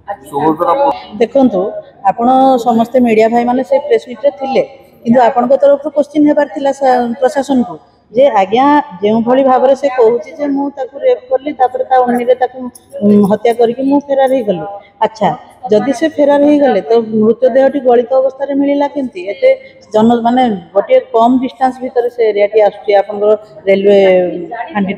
देखु आपण समस्ते मीडिया भाई माने से प्रेस मीट रे थिले किंतु आपण तरफ क्वेश्चन हेबार थिला प्रशासन को जे आज्ञा जो भली भाव से कहूँ जे मुझे रेप कली हत्या करके फेरार हो गली। अच्छा जदि से फेरार हो गले तो मृतदेहटी गलित अवस्था मिलला केमती एते जन माने गोटे कम डिस्टेंस भितर से एरियाटी आसुची आपनकर रेलवे हांडी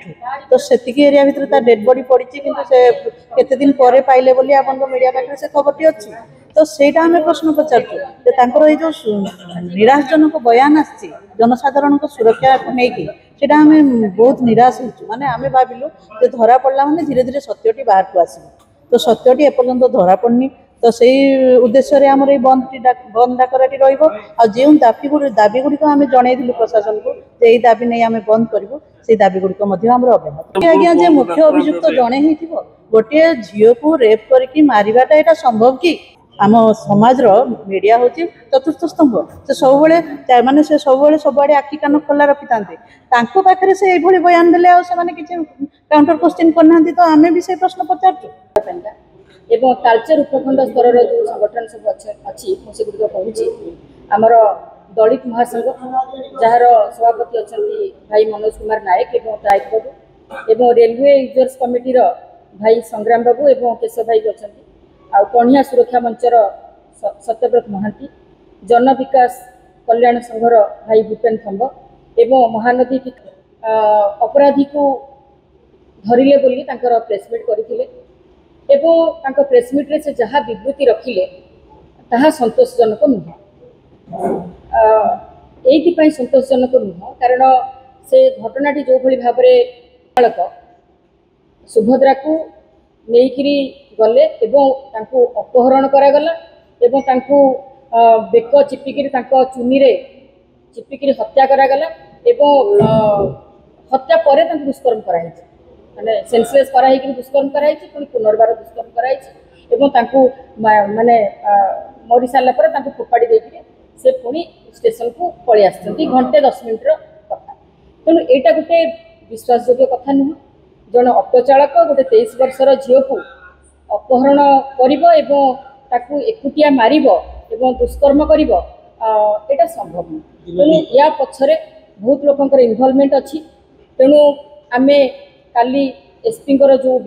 तो सेतिकी एरिया भितर डेड बॉडी पड़ी किंतु से केते दिन परे पाइले बोली आपनकर मीडिया पाखरे से खबरटी अछि तो सेटा हमें प्रश्न पचारू ये जो निराशजनक बयान आसी जनसाधारण सुरक्षा को लेकिन सेटा हमें बहुत निराश हो माने आम भाविलु धरा पड़ा माने धीरे धीरे सत्यटी बाहर को आस तो सत्यटी एपर्यंत धरा पड़नी तो से उद्देश्य आमर बंद डाकराटी रो दाबी गुड़िक आम जनइलु प्रशासन को यही दाबी नहीं आम बंद करूँ से दाबी गुड़िक अव्याहत आज्ञा जे मुख्य अभियुक्त जड़े ही गोटे झील को रेप करके मारिबाटा एटा संभव कि आम समाज मीडिया हूँ चतुर्थ स्तंभ से सब माने से सब आड़े आखि कान खोला रखी था पाखे से ये बयान देले काउंटर क्वेश्चन करना तो आम भी से प्रश्न पचार एवं तालचेर उपखंड स्तर जो संगठन सब अच्छी सेगुड़ कहूँ आमर दलित महासंघ जार सभापति अच्छा भाई मनोज कुमार नायक एवं तायक बाबू एवं रेलवे यूजर्स कमिटी भाई संग्राम बाबू एवं केशव भाई भी अच्छा आ कणिया सुरक्षा मंचर सत्यव्रत महांती जन विकास कल्याण संघर भाई भूपेन थम्ब एवं महानदी अपराधी को धरिले बोली प्रेसमिट करथिले एवं प्रेसमिट रे से जहाँ विवृत्ति रखिले ताहा संतोषजनक नुह ये संतोषजनक नुह कारण से घटनाटी जो भली भाव चालक सुभद्रा को नेइकिरी गले एवं अपहरण करागला एवं बेक चिपिकी चुनी रे चिपिकी हत्या करागला एवं हत्या पर दुष्कर्म कराई माने सेंसलेस कराई दुष्कर्म कराई पुणी पुनर्बार दुष्कर्म कराई माने मरी सारा पर फोपाड़ी देकर से पुणी स्टेशन को पलि आसछन्ती घंटे 10 मिनिट कथा तेणु यहाँ गोटे विश्वासयोग्य कथा नुह जन ऑटो चालक गोटे 23 वर्षर झील को अपहरण कर एकुटिया मार दुष्कर्म कर संभव नहीं तेणु या पछरे बहुत लोकंर इनवॉल्वमेंट अच्छी तेणु आमे काली एसपी जो